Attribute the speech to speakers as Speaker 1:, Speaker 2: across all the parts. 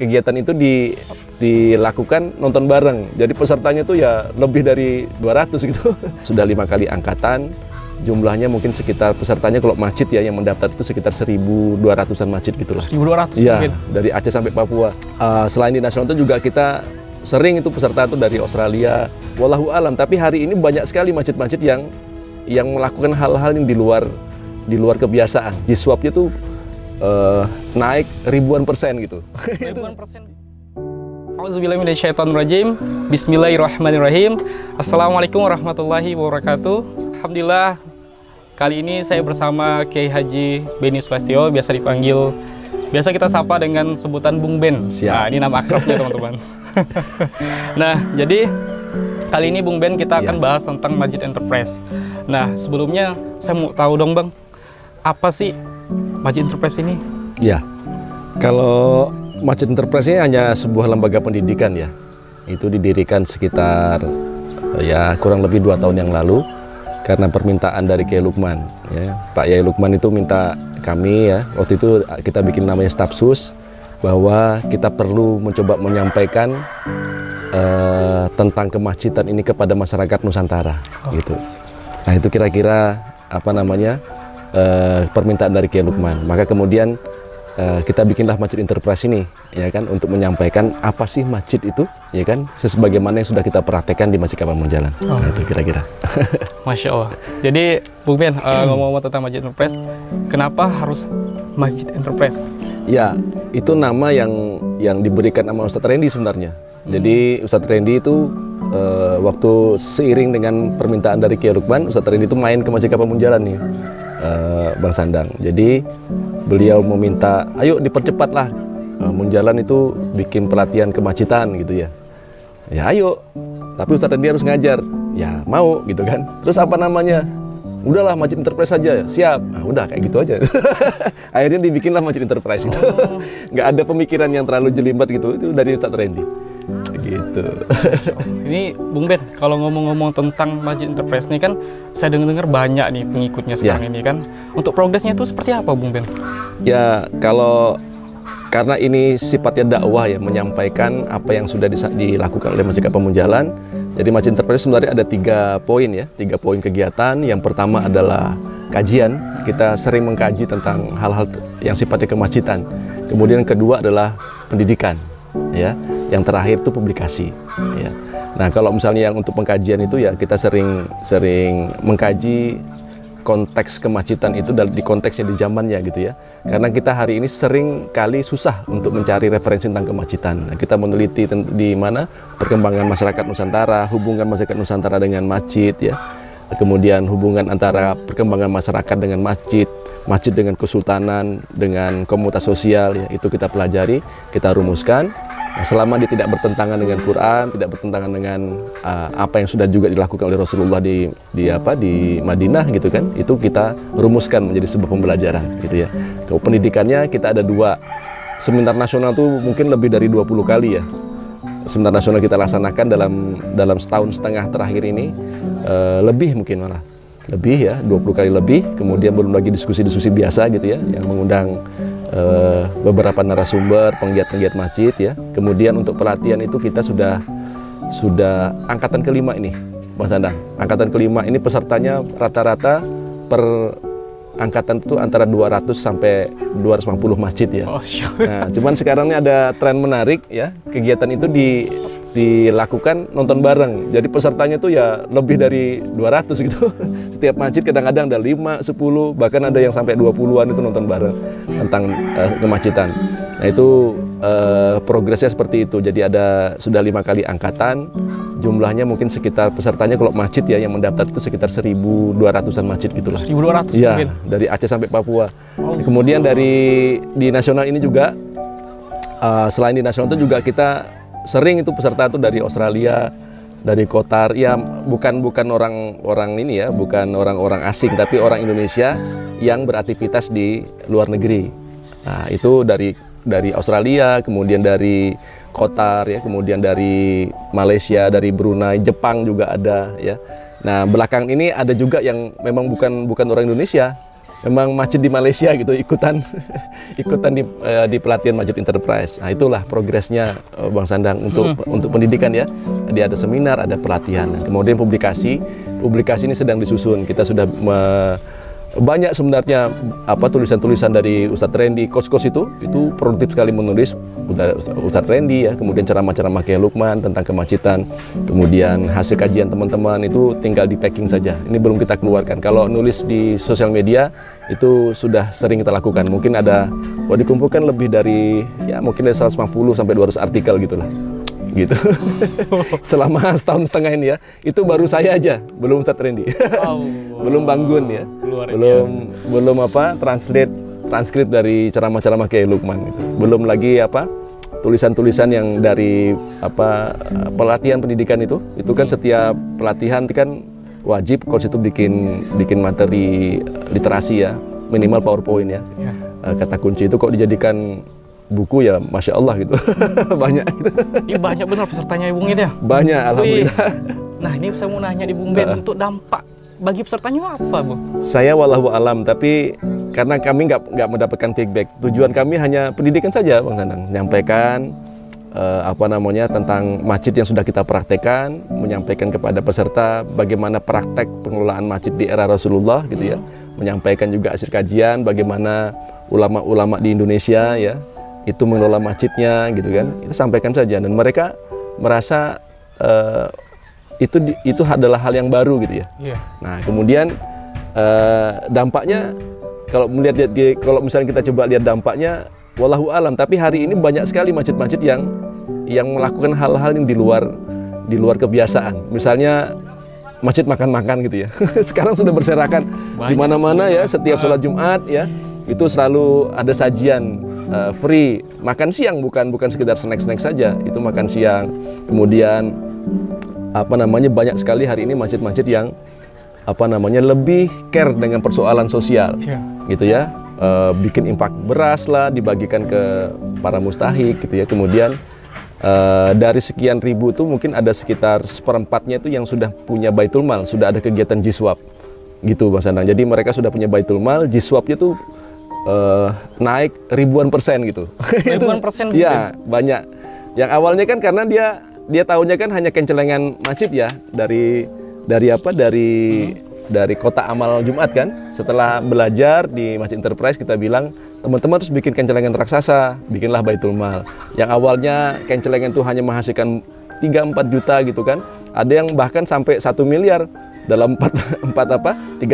Speaker 1: kegiatan itu dilakukan nonton bareng. Jadi pesertanya tuh ya lebih dari 200 gitu. Sudah 5 kali angkatan, jumlahnya mungkin sekitar pesertanya kalau masjid ya yang mendaftar itu sekitar 1.200-an masjid gitu lah.
Speaker 2: 1.200
Speaker 1: Iya,
Speaker 2: mungkin?
Speaker 1: dari Aceh sampai Papua. Selain di nasional itu juga kita sering itu peserta itu dari Australia. Wallahu alam, tapi hari ini banyak sekali masjid-masjid yang melakukan hal-hal yang di luar kebiasaan. Jiswabnya tuh naik ribuan persen gitu.
Speaker 2: Ribuan persen. Auzubillahiminasyaitonirrajim. Bismillahirrahmanirrahim. Assalamualaikum warahmatullahi wabarakatuh. Alhamdulillah, kali ini saya bersama Kiai Haji Beni Sulastyo, biasa kita sapa dengan sebutan Bung Ben.
Speaker 1: Siap.
Speaker 2: Nah, ini nama akrabnya teman-teman. Nah, jadi kali ini Bung Ben kita akan bahas tentang Masjid Enterprise. Nah, sebelumnya saya mau tahu dong Bang, apa sih Masjid Enterprise ini?
Speaker 1: Ya, kalau Masjid Enterprise ini hanya sebuah lembaga pendidikan ya. Itu didirikan sekitar ya kurang lebih 2 tahun yang lalu karena permintaan dari Kiai Lukman. Ya. Pak Yai Lukman itu minta kami ya, waktu itu kita bikin namanya Stafsus, bahwa kita perlu mencoba menyampaikan tentang kemasjidan ini kepada masyarakat Nusantara, gitu. Nah itu kira-kira apa namanya permintaan dari Kiai Lukman. Maka kemudian kita bikinlah Masjid Enterprise ini, ya kan, untuk menyampaikan apa sih masjid itu, ya kan, sebagaimana yang sudah kita praktekkan di Masjid Kampung Jalan. Nah itu kira-kira.
Speaker 2: Masya Allah. Jadi Bung Ben, ngomong-ngomong tentang Masjid Enterprise, kenapa harus Masjid Enterprise?
Speaker 1: Ya, itu nama yang diberikan sama Ustadz Randy sebenarnya. Jadi Ustadz Randy itu waktu seiring dengan permintaan dari Kiai Lukman, Ustadz Randy itu main ke Masjid Kampung Jalan nih, Bang Sandang. Jadi beliau meminta, ayo dipercepatlah Munjalan itu bikin pelatihan kemasjidan gitu ya. Ya ayo, tapi Ustadz Randy harus ngajar. Ya mau gitu kan. Terus apa namanya? Udahlah Masjid Enterprise saja, siap. Nah, udah kayak gitu aja. Akhirnya dibikinlah Masjid Enterprise itu. Nggak ada pemikiran yang terlalu jelimet gitu, itu dari Ustadz Randy. Gitu.
Speaker 2: Ini Bung Ben, kalau ngomong-ngomong tentang Masjid Enterprise ini kan saya dengar banyak nih pengikutnya sekarang ini kan. Untuk progresnya itu seperti apa Bung Ben?
Speaker 1: Ya karena ini sifatnya dakwah ya, menyampaikan apa yang sudah dilakukan oleh Masjid Kampung Jalan. Jadi Masjid Enterprise sebenarnya ada 3 poin ya, 3 poin kegiatan. Yang pertama adalah kajian, kita sering mengkaji tentang hal-hal yang sifatnya kemasjidan. Kemudian yang kedua adalah pendidikan, ya. Yang terakhir itu publikasi, ya. Nah kalau misalnya yang untuk pengkajian itu ya kita sering mengkaji konteks kemasjidan itu di konteksnya di zamannya gitu ya. Karena kita hari ini sering kali susah untuk mencari referensi tentang kemasjidan. Nah, kita meneliti di mana perkembangan masyarakat Nusantara, hubungan masyarakat Nusantara dengan masjid ya. Kemudian hubungan antara perkembangan masyarakat dengan masjid, masjid dengan kesultanan, dengan komunitas sosial ya, itu kita pelajari, kita rumuskan. Nah, selama dia tidak bertentangan dengan Quran, tidak bertentangan dengan apa yang sudah juga dilakukan oleh Rasulullah di Madinah gitu kan, itu kita rumuskan menjadi sebuah pembelajaran gitu ya. Kalau pendidikannya kita ada 2 seminar nasional tuh mungkin lebih dari 20 kali ya. Seminar nasional kita laksanakan dalam setahun setengah terakhir ini, lebih mungkin malah lebih ya, 20 kali lebih. Kemudian belum lagi diskusi-diskusi biasa gitu ya, yang mengundang beberapa narasumber, penggiat-penggiat masjid ya. Kemudian untuk pelatihan itu kita sudah angkatan kelima ini, Bang Sandang. Angkatan kelima ini pesertanya rata-rata per angkatan itu antara 200 sampai 250 masjid ya. Nah, cuman sekarang ini ada tren menarik ya. Kegiatan itu dilakukan nonton bareng. Jadi pesertanya tuh ya lebih dari 200 gitu. Setiap masjid kadang-kadang ada 5, 10, bahkan ada yang sampai 20-an itu nonton bareng tentang kemasjidan. Nah itu progresnya seperti itu. Jadi sudah 5 kali angkatan. Jumlahnya mungkin sekitar pesertanya kalau masjid ya yang mendaftar itu sekitar 1.200-an masjid gitu lah.
Speaker 2: 1.200
Speaker 1: ya,
Speaker 2: mungkin?
Speaker 1: Dari Aceh sampai Papua. Kemudian di nasional ini juga, selain di nasional itu juga kita sering itu peserta itu dari Australia, dari Qatar, ya bukan orang ini ya, bukan orang-orang asing, tapi orang Indonesia yang beraktivitas di luar negeri. Nah, itu dari Australia, kemudian dari Qatar ya, kemudian dari Malaysia, dari Brunei, Jepang juga ada ya. Nah, belakang ini ada juga yang memang bukan orang Indonesia, memang masjid di Malaysia gitu ikutan di pelatihan Masjid Enterprise. Nah, itulah progresnya Bang Sandang untuk pendidikan ya. Jadi ada seminar, ada pelatihan. Nah, kemudian publikasi ini sedang disusun. Kita sudah banyak sebenarnya tulisan-tulisan dari Ustadz Randy, Kos-Kos itu produktif sekali menulis. Ustadz Randy ya, kemudian ceramah-ceramah Kiai Lukman tentang kemacetan, kemudian hasil kajian teman-teman itu tinggal di packing saja. Ini belum kita keluarkan. Kalau nulis di sosial media itu sudah sering kita lakukan. Mungkin dikumpulkan lebih dari mungkin dari 150 sampai 200 artikel gitulah. Gitu. Selama setahun setengah ini ya. Itu baru saya aja, belum Ustadz Randy. Belum Bang Gun ya. Belum transkrip dari ceramah-ceramah Kiai Lukman gitu. Belum lagi tulisan-tulisan yang dari pelatihan pendidikan itu kan setiap pelatihan kan wajib coach itu bikin materi literasi ya, minimal PowerPoint ya. Kata kunci itu kok dijadikan buku ya, Masya Allah gitu. Banyak gitu.
Speaker 2: Ini banyak benar pesertanya ya Bung ya?
Speaker 1: Banyak, alhamdulillah.
Speaker 2: Nah ini saya mau nanya di Bung Ben, untuk dampak bagi pesertanya apa Bung?
Speaker 1: Saya wallahu alam, tapi karena kami nggak mendapatkan feedback. Tujuan kami hanya pendidikan saja Bang Sandang, menyampaikan tentang masjid yang sudah kita praktekkan, menyampaikan kepada peserta bagaimana praktek pengelolaan masjid di era Rasulullah gitu ya, menyampaikan juga hasil kajian bagaimana ulama-ulama di Indonesia ya itu mengelola masjidnya gitu kan, kita sampaikan saja dan mereka merasa itu adalah hal yang baru gitu ya. Nah kemudian dampaknya kalau misalnya kita coba lihat dampaknya, wallahu alam. Tapi hari ini banyak sekali masjid-masjid yang melakukan hal-hal yang di luar kebiasaan. Misalnya masjid makan-makan gitu ya. Sekarang sudah berserakan di mana-mana ya. Setiap sholat Jumat ya itu selalu ada sajian free, makan siang, bukan sekedar snack-snack saja, itu makan siang. Kemudian banyak sekali hari ini masjid-masjid yang lebih care dengan persoalan sosial gitu ya, bikin infak beras lah dibagikan ke para mustahik gitu ya. Kemudian dari sekian ribu itu mungkin ada sekitar seperempatnya itu yang sudah punya baitul mal, sudah ada kegiatan jiswab gitu Mas Sandang. Jadi mereka sudah punya baitul mal, jiswabnya tuh naik ribuan persen gitu.
Speaker 2: Ribuan persen gitu?
Speaker 1: Ya, banyak. Yang awalnya kan karena dia tahunya kan hanya kencelengan masjid ya, dari kota amal Jumat kan. Setelah belajar di Masjid Enterprise kita bilang, teman-teman harus bikin kencelengan raksasa, bikinlah baitul mal. Yang awalnya kencelengan itu hanya menghasilkan 3-4 juta gitu kan. Ada yang bahkan sampai 1 miliar dalam 3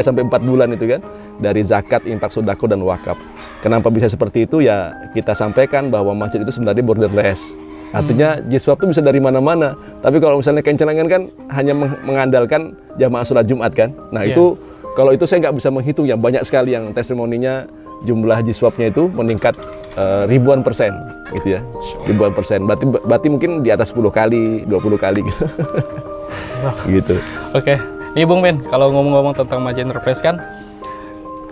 Speaker 1: sampai 4 bulan itu kan, dari zakat, infak, sedekah dan wakaf. Kenapa bisa seperti itu ya, kita sampaikan bahwa masjid itu sebenarnya borderless. Artinya jiswab itu bisa dari mana-mana. Tapi kalau misalnya kencelengan kan hanya mengandalkan jamaah sholat Jumat kan. Nah itu kalau itu saya nggak bisa menghitung ya, banyak sekali yang testimoninya jumlah jiswabnya itu meningkat ribuan persen gitu ya, ribuan persen. Berarti mungkin di atas 10 kali, 20 kali gitu. Gitu.
Speaker 2: Oke. Ini Bung Ben, kalau ngomong-ngomong tentang Masjid Enterprise kan,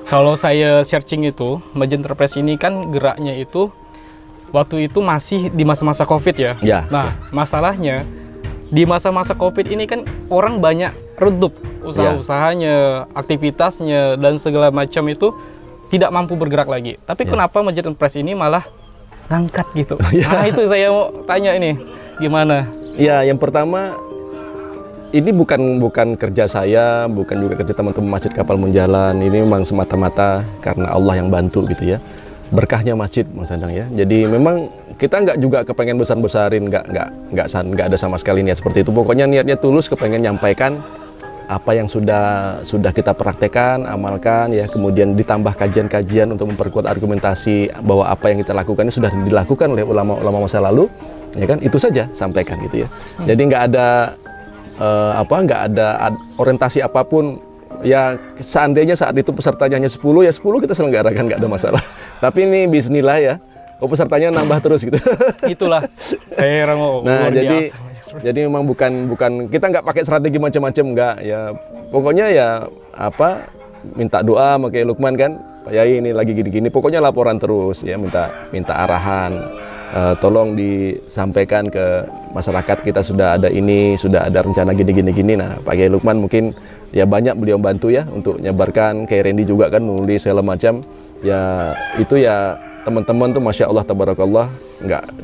Speaker 2: kalau saya searching itu, Masjid Enterprise ini kan geraknya itu waktu itu masih di masa-masa Covid ya. Nah, masalahnya di masa-masa Covid ini kan orang banyak redup usaha-usahanya, aktivitasnya dan segala macam itu tidak mampu bergerak lagi. Tapi kenapa Masjid Enterprise ini malah ngangkat gitu? Nah, itu saya mau tanya ini, gimana?
Speaker 1: Ya, yang pertama ini bukan kerja saya, bukan juga kerja teman-teman Masjid Kapal Munjalan. Ini memang semata-mata karena Allah yang bantu gitu ya. Berkahnya masjid Mas Sandang ya. Jadi memang kita nggak juga kepengen besar-besarin, nggak ada sama sekali niat seperti itu. Pokoknya niatnya tulus, kepengen nyampaikan apa yang sudah kita praktekkan, amalkan ya. Kemudian ditambah kajian-kajian untuk memperkuat argumentasi bahwa apa yang kita lakukan ini sudah dilakukan oleh ulama-ulama masa lalu, ya kan? Itu saja sampaikan gitu ya. Jadi nggak ada orientasi apapun ya. Seandainya saat itu pesertanya hanya 10 ya 10 kita selenggarakan, nggak ada masalah. Tapi ini bismillah ya, pesertanya nambah terus gitu.
Speaker 2: Itulah saya
Speaker 1: nah jadi memang bukan kita nggak pakai strategi macam-macam, nggak ya. Pokoknya ya minta doa sama Kiai Lukman kan, Pak Yai ini lagi gini-gini, pokoknya laporan terus ya, minta arahan tolong disampaikan ke masyarakat kita sudah ada ini, sudah ada rencana gini. Nah, Pak Kiai Lukman mungkin ya banyak beliau bantu ya untuk nyebarkan. Kayak Randy juga kan nulis segala macam. Ya itu ya teman-teman tuh Masya Allah tabarakallah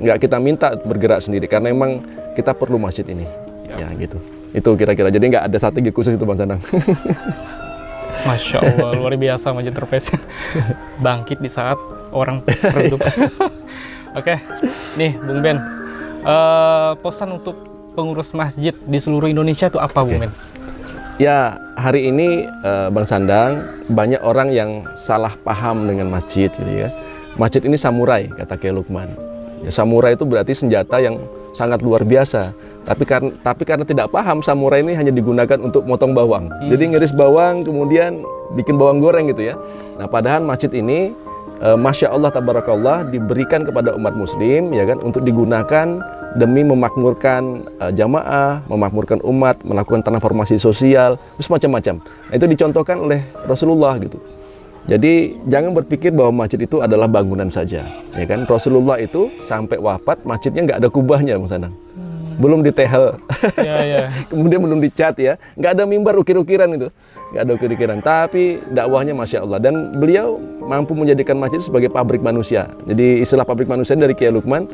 Speaker 1: nggak kita minta bergerak sendiri karena emang kita perlu masjid ini. Ya gitu. Itu kira-kira. Jadi nggak ada strategi khusus itu Bang Sandang.
Speaker 2: Masya Allah, luar biasa Masjid Enterprise. Bangkit di saat orang redup. Oke, nih Bung Ben, pesan untuk pengurus masjid di seluruh Indonesia itu apa Bung Ben?
Speaker 1: Ya, hari ini Bang Sandang, banyak orang yang salah paham dengan masjid gitu ya. Masjid ini samurai, kata Kiai Lukman. Ya, samurai itu berarti senjata yang sangat luar biasa. Tapi karena tidak paham, samurai ini hanya digunakan untuk motong bawang. Jadi ngiris bawang, kemudian bikin bawang goreng gitu ya. Nah, padahal masjid ini Masya Allah tabarakallah diberikan kepada umat muslim ya kan untuk digunakan demi memakmurkan jamaah, memakmurkan umat, melakukan transformasi sosial, terus macam-macam. Nah, itu dicontohkan oleh Rasulullah gitu. Jadi jangan berpikir bahwa masjid itu adalah bangunan saja, ya kan? Rasulullah itu sampai wafat masjidnya nggak ada kubahnya, Bang Sandang. Belum ditehel, kemudian belum dicat ya, nggak ada mimbar ukir-ukiran itu, nggak ada ukir-ukiran. Tapi dakwahnya Masya Allah, dan beliau mampu menjadikan masjid sebagai pabrik manusia. Jadi istilah pabrik manusia dari Kiai Lukman,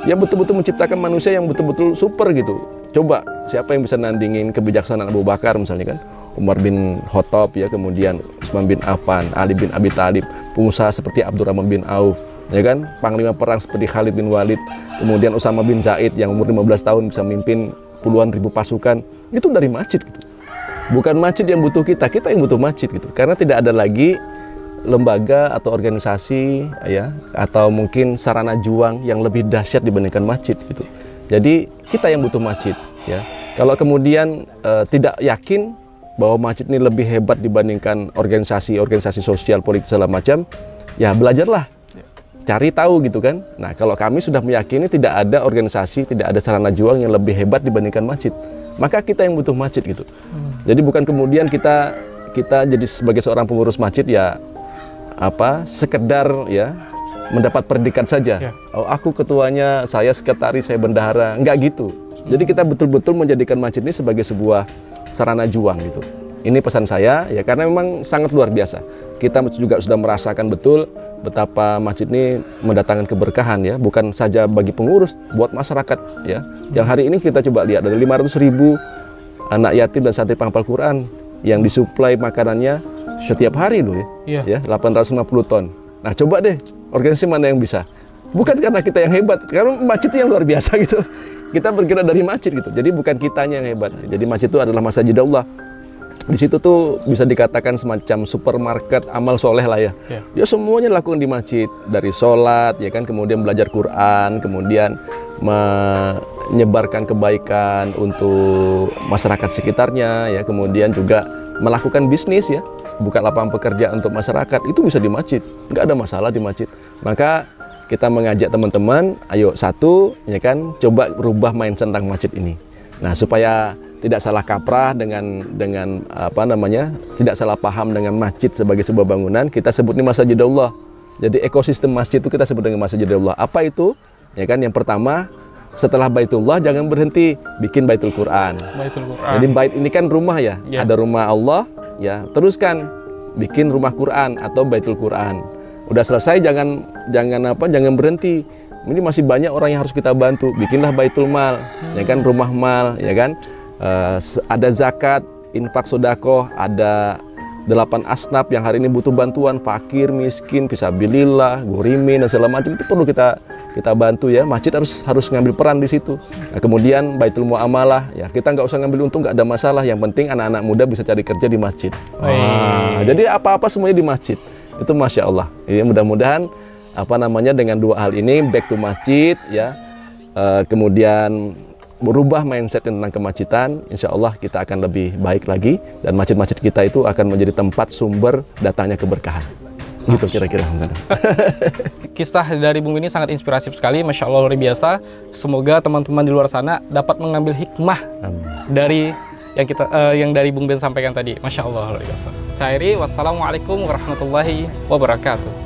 Speaker 1: yang betul-betul menciptakan manusia yang betul-betul super gitu. Coba siapa yang bisa nandingin kebijaksanaan Abu Bakar misalnya kan, Umar bin Khattab ya, kemudian Utsman bin Affan, Ali bin Abi Thalib, pengusaha seperti Abdurrahman bin Auf, ya kan, panglima perang seperti Khalid bin Walid, kemudian Usama bin Zaid yang umur 15 tahun bisa memimpin puluhan ribu pasukan, itu dari masjid gitu. Bukan masjid yang butuh kita yang butuh masjid gitu. Karena tidak ada lagi lembaga atau organisasi ya, atau mungkin sarana juang yang lebih dahsyat dibandingkan masjid gitu. Jadi kita yang butuh masjid ya. Kalau kemudian tidak yakin bahwa masjid ini lebih hebat dibandingkan organisasi sosial, politik segala macam, ya belajarlah. Cari tahu gitu kan. Nah, kalau kami sudah meyakini tidak ada organisasi, tidak ada sarana juang yang lebih hebat dibandingkan masjid, maka kita yang butuh masjid gitu. Jadi bukan kemudian kita jadi sebagai seorang pengurus masjid ya sekedar ya mendapat predikat saja. Oh, aku ketuanya, saya sekretaris, saya bendahara, enggak gitu. Jadi kita betul-betul menjadikan masjid ini sebagai sebuah sarana juang gitu. Ini pesan saya ya, karena memang sangat luar biasa. Kita juga sudah merasakan betul betapa masjid ini mendatangkan keberkahan ya, bukan saja bagi pengurus, buat masyarakat ya. Yang hari ini kita coba lihat ada 500.000 anak yatim dan santri penghafal Quran yang disuplai makanannya setiap hari loh ya. Ya, 850 ton. Nah, coba deh organisasi mana yang bisa? Bukan karena kita yang hebat, karena masjid itu yang luar biasa gitu. Kita bergerak dari masjid gitu. Jadi bukan kitanya yang hebat. Jadi masjid itu adalah masjid Allah. Di situ tuh bisa dikatakan semacam supermarket amal soleh lah ya. Ya semuanya dilakukan di masjid, dari sholat ya kan, kemudian belajar Quran, kemudian menyebarkan kebaikan untuk masyarakat sekitarnya ya, kemudian juga melakukan bisnis ya, buka lapangan pekerjaan untuk masyarakat, itu bisa di masjid, nggak ada masalah di masjid. Maka kita mengajak teman-teman, ayo satu ya kan, coba rubah mindset tentang masjid ini. Nah, supaya tidak salah kaprah dengan tidak salah paham dengan masjid sebagai sebuah bangunan, kita sebut ini Masjidullah. Jadi ekosistem masjid itu kita sebut dengan Masjidullah. Apa itu? Ya kan, yang pertama, setelah Baitullah jangan berhenti bikin Baitul Quran. Jadi bait ini kan rumah ya, ada rumah Allah ya, teruskan bikin rumah Quran atau Baitul Quran. Udah selesai jangan berhenti. Ini masih banyak orang yang harus kita bantu. Bikinlah Baitul Mal, ya kan, rumah mal, ya kan. Ada zakat, infak sodakoh, ada 8 asnaf yang hari ini butuh bantuan, fakir, miskin, fisabilillah, gurimin dan segala macam, itu perlu kita bantu ya. Masjid harus ngambil peran di situ. Nah, kemudian Baitul Muamalah ya, kita nggak usah ngambil untung, nggak ada masalah. Yang penting anak-anak muda bisa cari kerja di masjid. Jadi apa-apa semuanya di masjid. Itu Masya Allah. Ya, mudah-mudahan dengan dua hal ini, back to masjid ya, kemudian berubah mindset tentang kemasjidan, insya Allah kita akan lebih baik lagi, dan masjid-masjid kita itu akan menjadi tempat sumber datangnya keberkahan. Gitu kira-kira.
Speaker 2: Kisah dari Bung ini sangat inspiratif sekali, Masya Allah, luar biasa. Semoga teman-teman di luar sana dapat mengambil hikmah dari yang dari Bung Ben sampaikan tadi. Masya Allah, luar biasa. Saya Iri, wassalamualaikum warahmatullahi wabarakatuh.